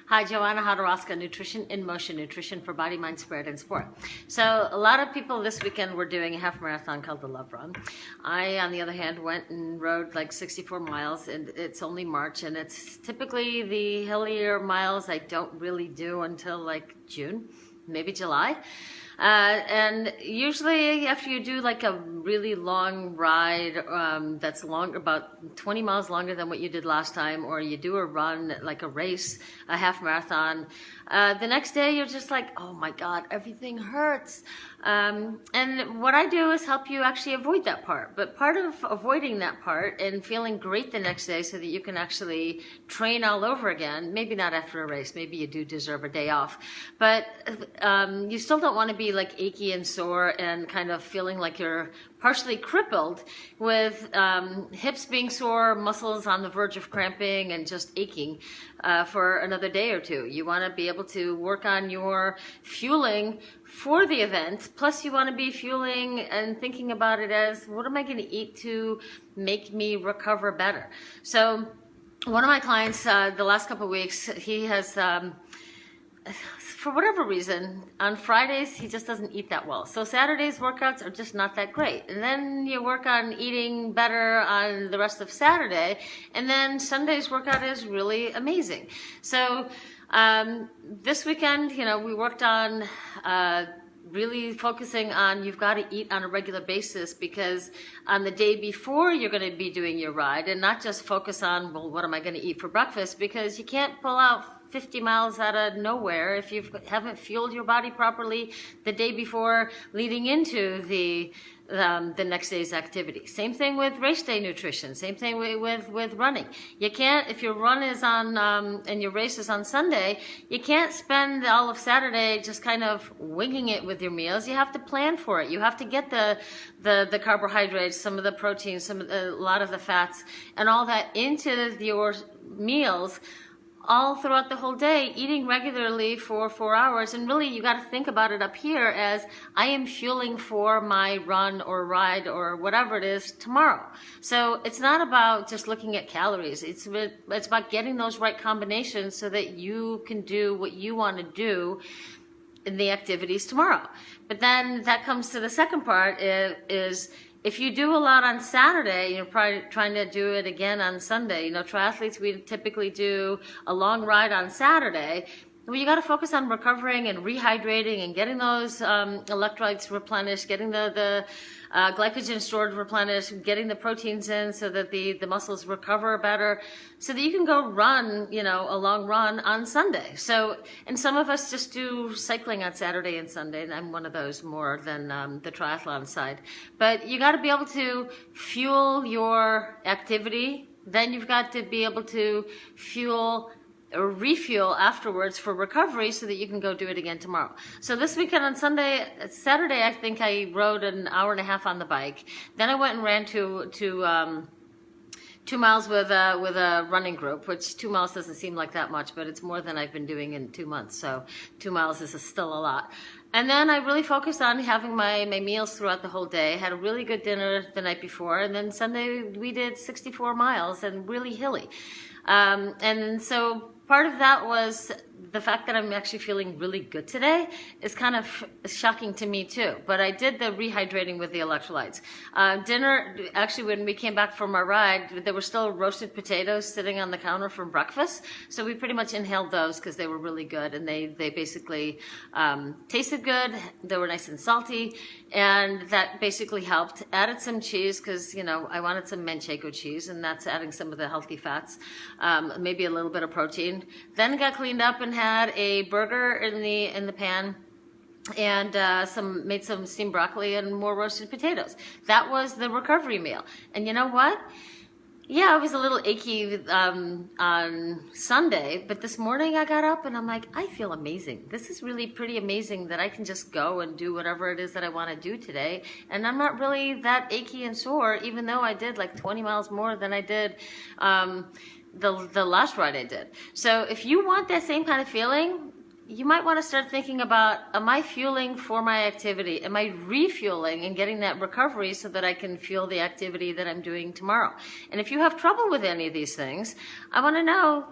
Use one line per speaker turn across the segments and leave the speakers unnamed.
Hi, Joanna Hodorowska, Nutrition in Motion, Nutrition for Body, Mind, Spirit, and Sport. So a lot of people this weekend were doing a half marathon called the Love Run. I, on the other hand, went and rode like 64 miles, and it's only March, and it's typically the hillier miles I don't really do until like June, maybe July. And usually after you do like a really long ride that's long, about 20 miles longer than what you did last time, or you do a run, like a race, a half marathon, the next day you're just like, oh my God, everything hurts. And what I do is help you actually avoid that part. But part of avoiding that part and feeling great the next day so that you can actually train all over again, maybe not after a race, maybe you do deserve a day off, but you still don't want to be like achy and sore and kind of feeling like you're partially crippled with hips being sore, muscles on the verge of cramping and just aching for another day or two. You want to be able to work on your fueling for the event, plus you want to be fueling and thinking about it as, what am I going to eat to make me recover better? So one of my clients, the last couple of weeks, he has, for whatever reason, on Fridays, he just doesn't eat that well. So Saturday's workouts are just not that great. And then you work on eating better on the rest of Saturday, and then Sunday's workout is really amazing. So this weekend, we worked on really focusing on, you've got to eat on a regular basis, because on the day before you're going to be doing your ride, and not just focus on, well, what am I going to eat for breakfast, because you can't pull out 50 miles out of nowhere if you haven't fueled your body properly the day before leading into the next day's activity. Same thing with race day nutrition. Same thing with running. You can't, if your run is on and your race is on Sunday, you can't spend all of Saturday just kind of winging it with your meals. You have to plan for it. You have to get the carbohydrates, some of the proteins, a lot of the fats, and all that into your meals all throughout the whole day, eating regularly for 4 hours. And really, you got to think about it up here as, I am fueling for my run or ride or whatever it is tomorrow. So it's not about just looking at calories. It's about getting those right combinations so that you can do what you want to do in the activities tomorrow. But then that comes to the second part is if you do a lot on Saturday, you're probably trying to do it again on Sunday. Triathletes, we typically do a long ride on Saturday. Well, you got to focus on recovering and rehydrating and getting those electrolytes replenished, getting the glycogen stored replenished, getting the proteins in so that the muscles recover better, so that you can go run, a long run on Sunday. So, and some of us just do cycling on Saturday and Sunday, and I'm one of those more than the triathlon side. But you got to be able to fuel your activity. Then you've got to be able to fuel or refuel afterwards for recovery so that you can go do it again tomorrow. So this weekend on Saturday, I think I rode an hour and a half on the bike. Then I went and ran to 2 miles with a running group, which 2 miles doesn't seem like that much, but it's more than I've been doing in 2 months. So 2 miles is still a lot. And then I really focused on having my meals throughout the whole day. Had a really good dinner the night before. And then Sunday we did 64 miles and really hilly. And so part of that was the fact that I'm actually feeling really good today is kind of shocking to me too. But I did the rehydrating with the electrolytes. Dinner, actually when we came back from our ride, there were still roasted potatoes sitting on the counter from breakfast. So we pretty much inhaled those because they were really good, and they basically tasted good. They were nice and salty, and that basically helped. Added some cheese because, I wanted some Manchego cheese, and that's adding some of the healthy fats, maybe a little bit of protein. Then got cleaned up and had a burger in the pan, and made some steamed broccoli and more roasted potatoes. That was the recovery meal. And you know what? Yeah, I was a little achy on Sunday, but this morning I got up and I'm like, I feel amazing. This is really pretty amazing that I can just go and do whatever it is that I want to do today. And I'm not really that achy and sore, even though I did like 20 miles more than I did the last ride I did. So if you want that same kind of feeling, you might want to start thinking about, am I fueling for my activity? Am I refueling and getting that recovery so that I can fuel the activity that I'm doing tomorrow? And if you have trouble with any of these things, I want to know,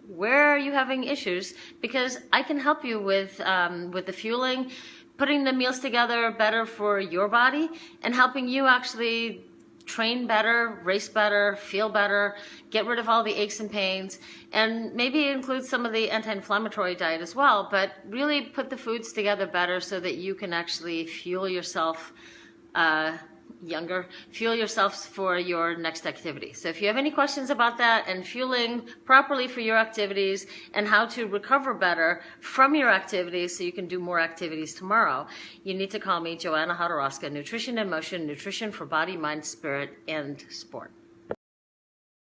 where are you having issues? Because I can help you with the fueling, putting the meals together better for your body, and helping you actually train better, race better, feel better, get rid of all the aches and pains, and maybe include some of the anti-inflammatory diet as well, but really put the foods together better so that you can actually fuel yourself fuel yourself for your next activity. So if you have any questions about that and fueling properly for your activities and how to recover better from your activities so you can do more activities tomorrow, you need to call me, Joanna Hodorowska, Nutrition in Motion, nutrition for body, mind, spirit, and sport.